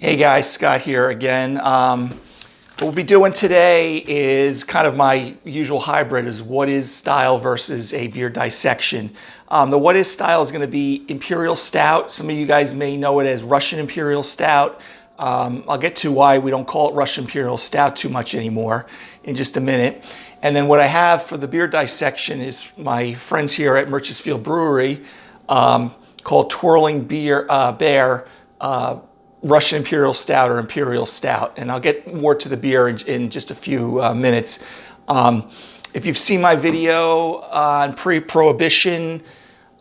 Hey guys, Scott here again. What we'll be doing today is kind of my usual hybrid is what is style versus a beer dissection. The what is style is going to be Imperial Stout. Some of you guys may know it as Russian Imperial Stout. I'll get to why we don't call it Russian Imperial Stout too much anymore in just a minute. And then what I have for the beer dissection is my friends here at Moriches Brewery called Twirling Bear Russian Imperial Stout or Imperial Stout. And I'll get more to the beer in just a few minutes. If you've seen my video on pre-Prohibition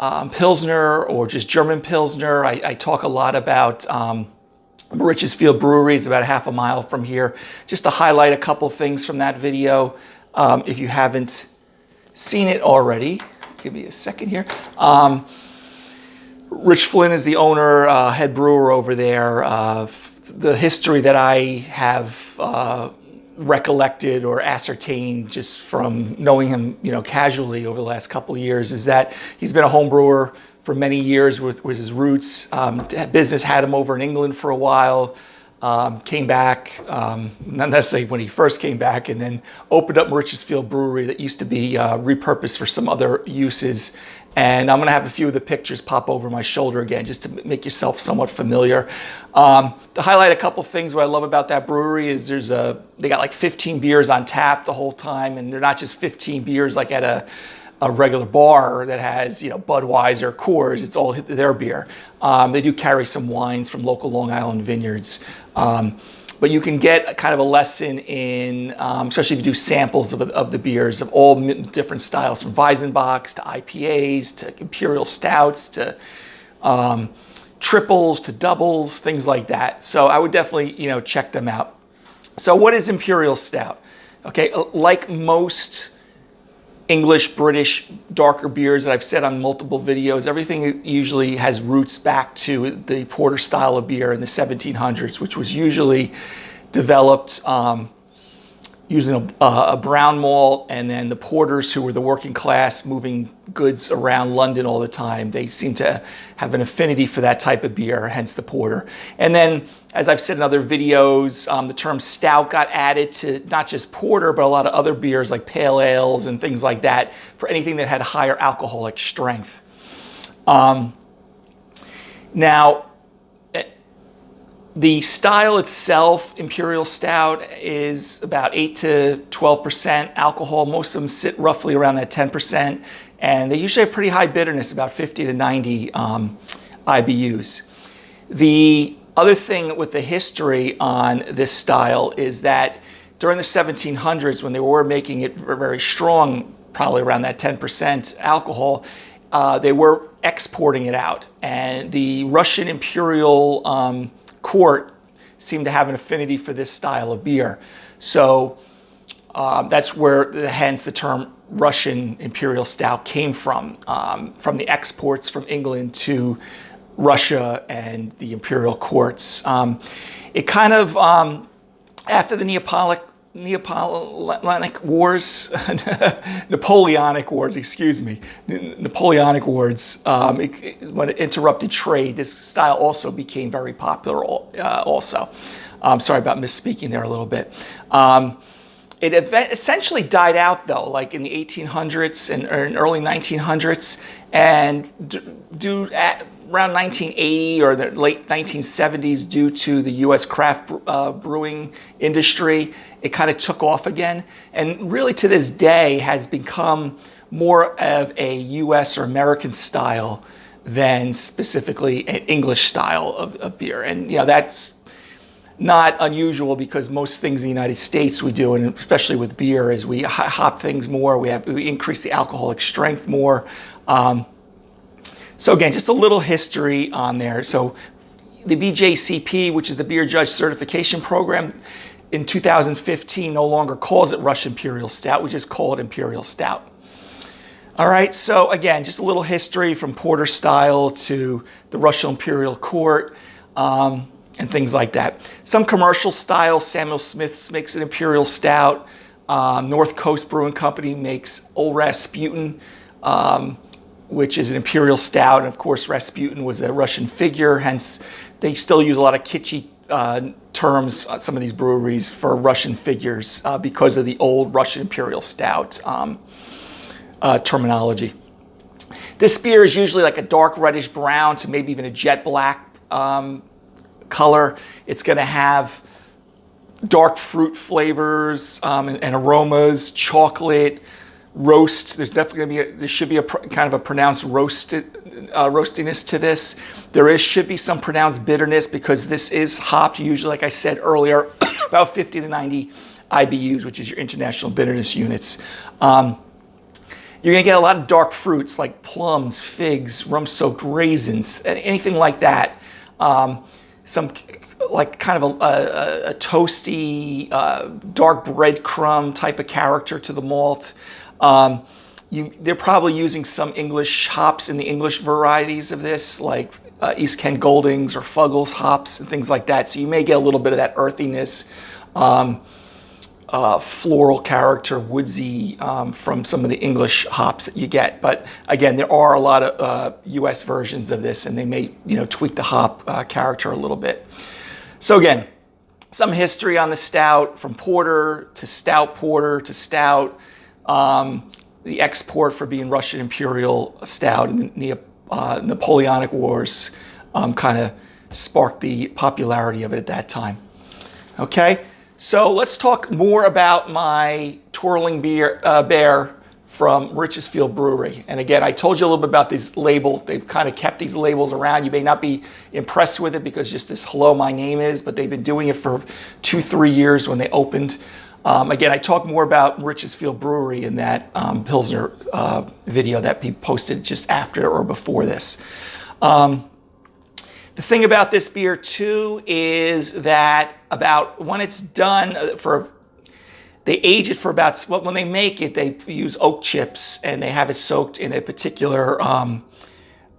Pilsner or just German Pilsner, I talk a lot about Moriches Brewery. It's about a half a mile from here. Just to highlight a couple things from that video. If you haven't seen it already, give me a second here. Rich Flynn is the owner, head brewer over there. The history that I have recollected or ascertained just from knowing him, casually over the last couple of years is that he's been a home brewer for many years with his roots. Business had him over in England for a while. Came back, not necessarily when he first came back, and then opened up Moriches Brewery that used to be repurposed for some other uses. And I'm gonna have a few of the pictures pop over my shoulder again, just to make yourself somewhat familiar. To highlight a couple things, what I love about that brewery is they got like 15 beers on tap the whole time, and they're not just 15 beers like at a regular bar that has, Budweiser, Coors. It's all their beer. They do carry some wines from local Long Island vineyards. But you can get kind of a lesson in, especially if you do samples of the beers of all different styles, from Weizenbachs to IPAs to Imperial Stouts to triples to doubles, things like that. So I would definitely, check them out. So what is Imperial Stout? Okay, like most English, British, darker beers that I've said on multiple videos, everything usually has roots back to the porter style of beer in the 1700s, which was usually developed using a brown malt, and then the porters, who were the working class moving goods around London all the time, they seem to have an affinity for that type of beer, hence the porter. And then, as I've said in other videos, the term stout got added to not just porter, but a lot of other beers like pale ales and things like that, for anything that had higher alcoholic strength. Now, the style itself, Imperial Stout, is about 8 to 12% alcohol. Most of them sit roughly around that 10%, and they usually have pretty high bitterness, about 50 to 90 IBUs. The other thing with the history on this style is that during the 1700s, when they were making it very strong, probably around that 10% alcohol, they were exporting it out, and the Russian Imperial court seemed to have an affinity for this style of beer. So that's where, hence the term Russian Imperial Stout came from the exports from England to Russia and the imperial courts. It kind of, after the Napoleonic Wars, Napoleonic Wars, when it interrupted trade, this style also became very popular also. Sorry about misspeaking there a little bit. It essentially died out though, like in the 1800s and early 1900s, and around 1980 or the late 1970s, due to the U.S. craft brewing industry, it kind of took off again, and really to this day has become more of a U.S. or American style than specifically an English style of beer. And that's not unusual, because most things in the United States we do, and especially with beer, is we hop things more, we increase the alcoholic strength more. So again, just a little history on there. So the BJCP, which is the Beer Judge Certification Program, in 2015 no longer calls it Russian Imperial Stout. We just call it Imperial Stout. All right, so again, just a little history from porter style to the Russian Imperial Court, and things like that. Some commercial style, Samuel Smith's makes an Imperial Stout. North Coast Brewing Company makes Old Rasputin, which is an Imperial Stout. And of course, Rasputin was a Russian figure, hence they still use a lot of kitschy terms, some of these breweries, for Russian figures because of the old Russian Imperial Stout terminology. This beer is usually like a dark reddish brown to maybe even a jet black color. It's going to have dark fruit flavors and aromas, chocolate, roast. There's definitely going to be there should be a kind of a pronounced roastiness to this. There should be some pronounced bitterness because this is hopped usually, like I said earlier, about 50 to 90 IBUs, which is your international bitterness units. You're going to get a lot of dark fruits like plums, figs, rum-soaked raisins, anything like that. Some like kind of a toasty, dark breadcrumb type of character to the malt. They're probably using some English hops in the English varieties of this, like East Kent Goldings or Fuggles hops and things like that. So you may get a little bit of that earthiness, floral character, woodsy from some of the English hops that you get. But again, there are a lot of U.S. versions of this, and they may tweak the hop character a little bit. So again, some history on the stout, from porter to stout porter to stout. The export for being Russian Imperial Stout in the Napoleonic Wars kind of sparked the popularity of it at that time. Okay, so let's talk more about my Twirling Bear from Moriches Brewery. And again, I told you a little bit about this label. They've kind of kept these labels around. You may not be impressed with it because just this "Hello, my name is," but they've been doing it for 2-3 years when they opened. Again, I talk more about Moriches Brewery in that Pilsner video that we posted just after or before this. The thing about this beer too is that about when it's done, they age it for about, when they make it, they use oak chips and they have it soaked in a particular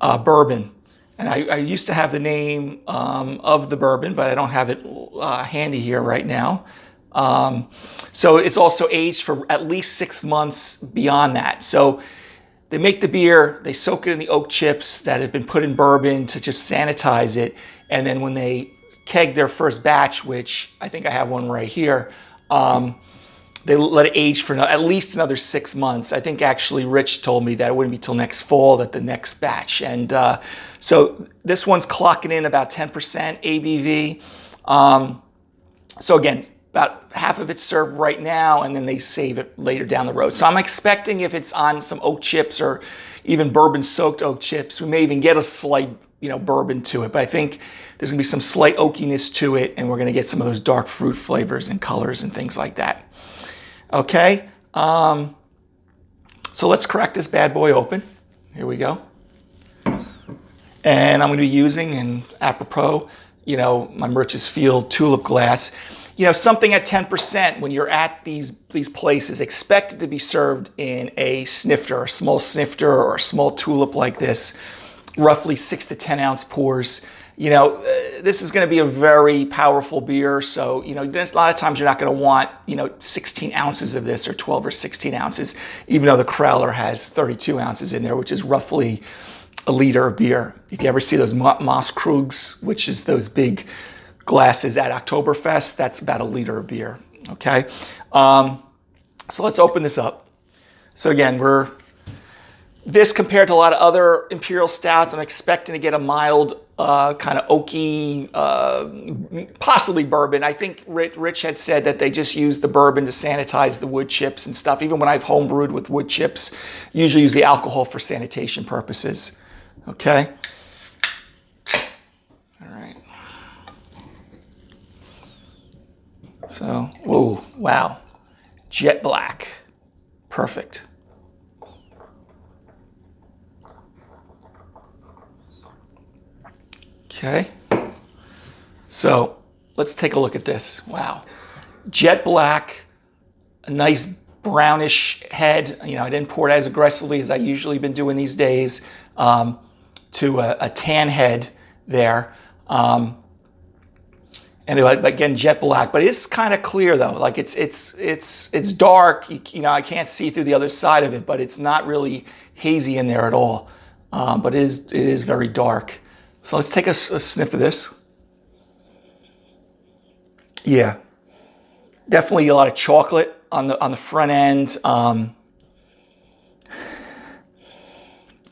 bourbon. And I used to have the name of the bourbon, but I don't have it handy here right now. So it's also aged for at least 6 months beyond that. So they make the beer, they soak it in the oak chips that have been put in bourbon to just sanitize it. And then when they keg their first batch, which I think I have one right here, they let it age for at least another 6 months. I think actually Rich told me that it wouldn't be till next fall that the next batch. And so this one's clocking in about 10% ABV. So again, about half of it's served right now, and then they save it later down the road. So I'm expecting if it's on some oak chips or even bourbon-soaked oak chips, we may even get a slight, bourbon to it. But I think there's gonna be some slight oakiness to it, and we're gonna get some of those dark fruit flavors and colors and things like that. Okay, so let's crack this bad boy open. Here we go. And I'm gonna be using, and apropos, my Moriches Tulip glass. Something at 10% when you're at these places, expect it to be served in a snifter, a small snifter or a small tulip like this, roughly 6 to 10 ounce pours. This is going to be a very powerful beer. So, a lot of times you're not going to want, 16 ounces of this or 12 or 16 ounces, even though the Crowler has 32 ounces in there, which is roughly a liter of beer. If you ever see those Mosskrugs, which is those big glasses at Oktoberfest, that's about a liter of beer, okay? So let's open this up. So again, this compared to a lot of other Imperial Stouts, I'm expecting to get a mild, kind of oaky, possibly bourbon. I think Rich had said that they just use the bourbon to sanitize the wood chips and stuff. Even when I've homebrewed with wood chips, usually use the alcohol for sanitation purposes, okay? So, whoa, wow, jet black, perfect. Okay, so let's take a look at this. Wow, jet black, a nice brownish head. I didn't pour it as aggressively as I usually been doing these days, to a tan head there. And again, jet black, but it's kind of clear though. Like it's dark. I can't see through the other side of it, but it's not really hazy in there at all. But it is very dark. So let's take a sniff of this. Yeah, definitely a lot of chocolate on the front end.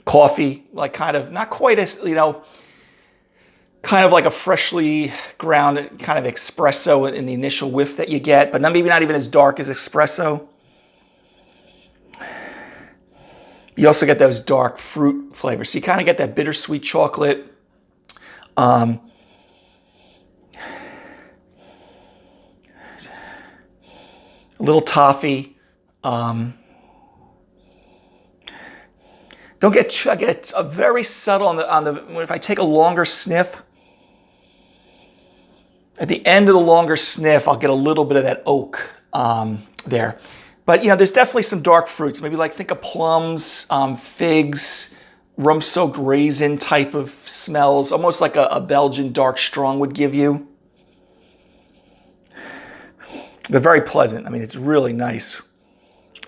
Coffee, like kind of not quite as, kind of like a freshly ground kind of espresso in the initial whiff that you get, but maybe not even as dark as espresso. You also get those dark fruit flavors. So you kind of get that bittersweet chocolate. A little toffee. I get a very subtle on the if I take a longer sniff. At the end of the longer sniff, I'll get a little bit of that oak there. But, there's definitely some dark fruits. Maybe like think of plums, figs, rum-soaked raisin type of smells. Almost like a Belgian dark strong would give you. They're very pleasant. I mean, it's really nice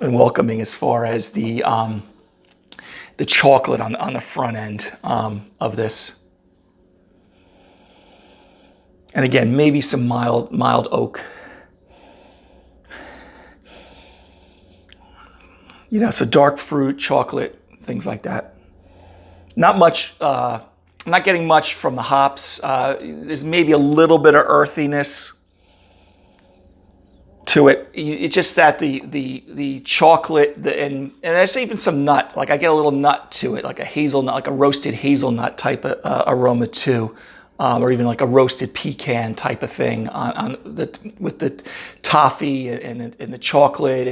and welcoming as far as the chocolate on the front end of this. And again, maybe some mild oak. So dark fruit, chocolate, things like that. Not much, I'm not getting much from the hops. There's maybe a little bit of earthiness to it. It's just that the chocolate, and there's even some nut. Like I get a little nut to it, like a hazelnut, like a roasted hazelnut type of aroma too. Or even like a roasted pecan type of thing with the toffee and the chocolate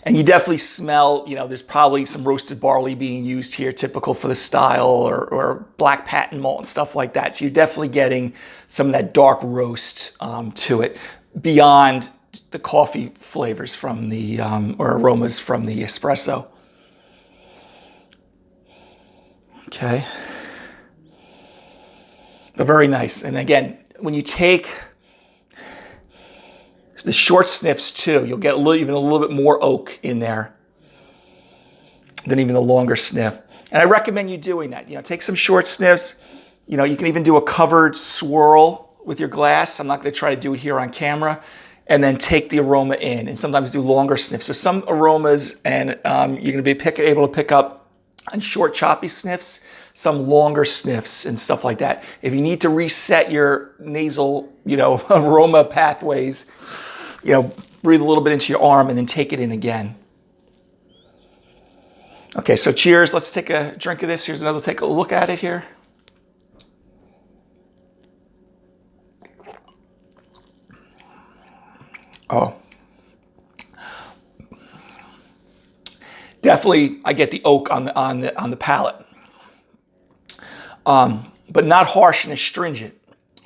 and you definitely smell, there's probably some roasted barley being used here, typical for the style, or black patent malt and stuff like that. So you're definitely getting some of that dark roast to it beyond the coffee flavors from the or aromas from the espresso. Okay. But very nice. And again, when you take the short sniffs too, you'll get even a little bit more oak in there than even the longer sniff. And I recommend you doing that. Take some short sniffs. You can even do a covered swirl with your glass. I'm not going to try to do it here on camera. And then take the aroma in, and sometimes do longer sniffs. So some aromas, and you're going to be able to pick up on short choppy sniffs, some longer sniffs and stuff like that. If you need to reset your nasal, aroma pathways, breathe a little bit into your arm and then take it in again. Okay, so cheers. Let's take a drink of this. Here's another, take a look at it here. Oh. Definitely, I get the oak on the palate. But not harsh and astringent,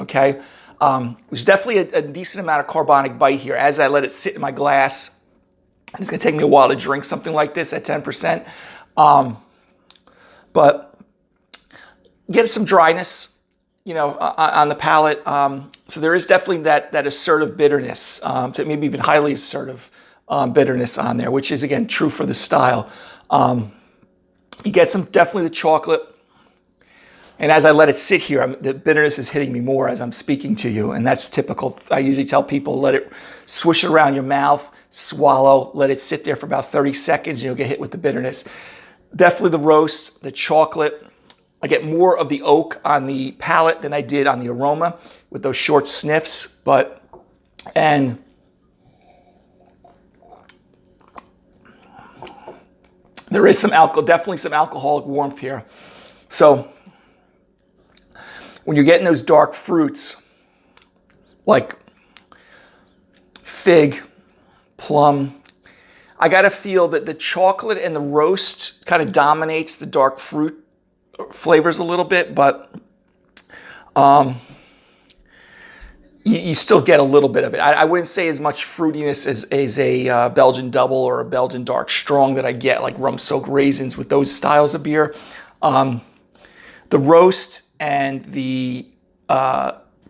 okay? There's definitely a decent amount of carbonic bite here. As I let it sit in my glass, it's gonna take me a while to drink something like this at 10%. But get some dryness, on the palate. So there is definitely that assertive bitterness, maybe even highly assertive bitterness on there, which is, again, true for the style. You get definitely the chocolate. And as I let it sit here, the bitterness is hitting me more as I'm speaking to you. And that's typical. I usually tell people, let it swish around your mouth, swallow, let it sit there for about 30 seconds, and you'll get hit with the bitterness. Definitely the roast, the chocolate. I get more of the oak on the palate than I did on the aroma with those short sniffs. And there is some alcohol, definitely some alcoholic warmth here. So when you're getting those dark fruits like fig, plum, I got to feel that the chocolate and the roast kind of dominates the dark fruit flavors a little bit, but you still get a little bit of it. I wouldn't say as much fruitiness as a Belgian double or a Belgian dark strong that I get, like rum-soaked raisins with those styles of beer. The roast and the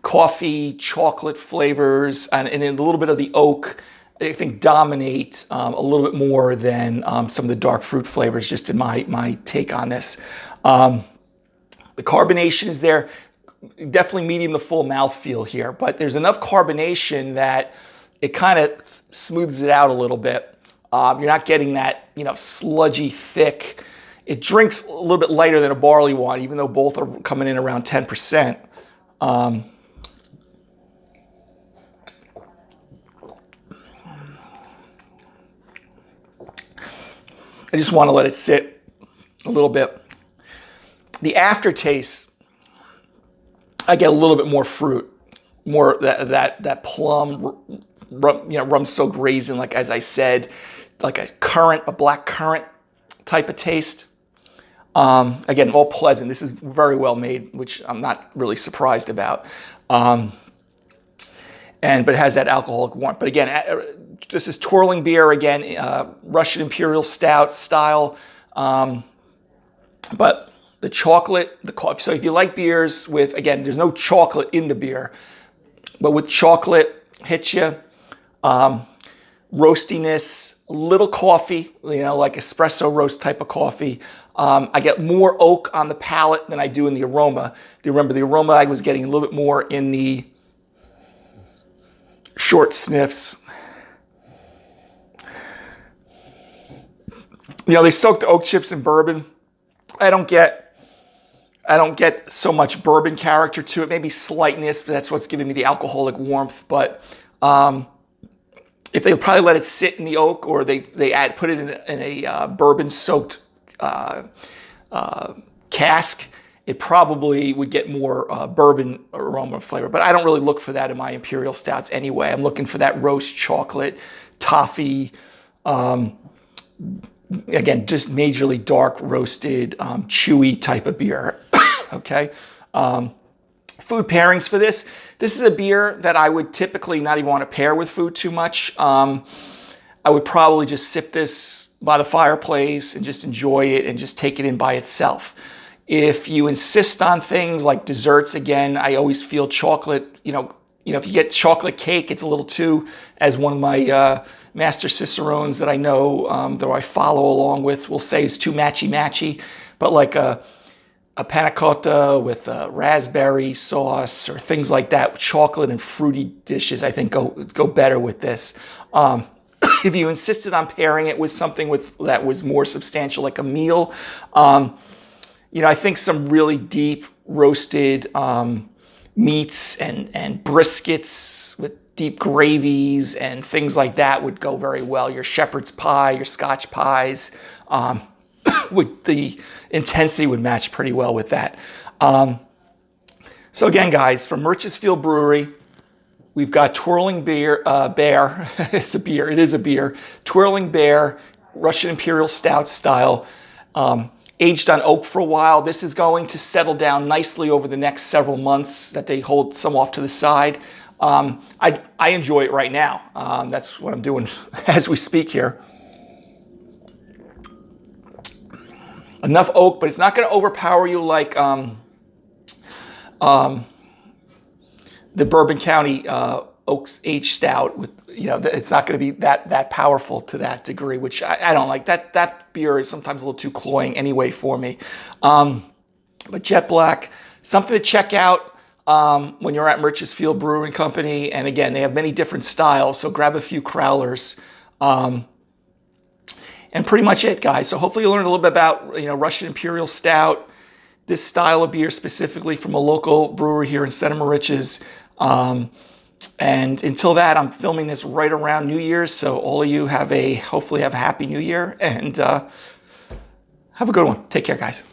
coffee, chocolate flavors, and a little bit of the oak, I think, dominate a little bit more than some of the dark fruit flavors, just in my take on this. The carbonation is there. definitely medium to full mouthfeel here, but there's enough carbonation that it kind of smooths it out a little bit. You're not getting that, sludgy, thick. It drinks a little bit lighter than a barley wine, even though both are coming in around 10%. I just want to let it sit a little bit. The aftertaste, I get a little bit more fruit, more that plum, rum-soaked raisin, like as I said, like a black currant type of taste. Again, all pleasant. This is very well made, which I'm not really surprised about. But it has that alcoholic warmth. But again, this is Twirling beer again, Russian Imperial Stout style. But the chocolate, the coffee. So if you like beers with, again, there's no chocolate in the beer, but with chocolate, hits you. Roastiness, a little coffee, like espresso roast type of coffee. I get more oak on the palate than I do in the aroma. Do you remember the aroma? I was getting a little bit more in the short sniffs. They soak the oak chips in bourbon. I don't get so much bourbon character to it. Maybe slightness, but that's what's giving me the alcoholic warmth. But if they probably let it sit in the oak, or they put it in a bourbon soaked cask, it probably would get more bourbon aroma flavor. But I don't really look for that in my Imperial Stouts anyway. I'm looking for that roast chocolate, toffee, again, just majorly dark roasted, chewy type of beer. Okay. Food pairings for this. This is a beer that I would typically not even want to pair with food too much. I would probably just sip this by the fireplace and just enjoy it and just take it in by itself. If you insist on things like desserts, again, I always feel chocolate, if you get chocolate cake, it's a little too, as one of my master cicerones that I know, that I follow along with, will say is too matchy-matchy. But like a panna cotta with raspberry sauce or things like that, chocolate and fruity dishes, I think go better with this. If you insisted on pairing it with something that was more substantial, like a meal, I think some really deep roasted meats and briskets with deep gravies and things like that would go very well. Your shepherd's pie, your Scotch pies, with the intensity would match pretty well with that. So again, guys, from Moriches Brewery, we've got Twirling Bear. It's a beer. It is a beer. Twirling Bear, Russian Imperial Stout style, aged on oak for a while. This is going to settle down nicely over the next several months that they hold some off to the side. I enjoy it right now. That's what I'm doing as we speak here. Enough oak, but it's not going to overpower you like the Bourbon County Oaks Aged Stout. With it's not going to be that powerful to that degree, which I don't like. That beer is sometimes a little too cloying anyway for me. But Jet Black, something to check out when you're at Moriches Brewing Company. And again, they have many different styles, so grab a few crowlers. And pretty much it, guys. So hopefully you learned a little bit about Russian Imperial Stout, this style of beer specifically from a local brewery here in Center Moriches. And until that, I'm filming this right around New Year's. So all of you hopefully have a happy New Year, and have a good one. Take care, guys.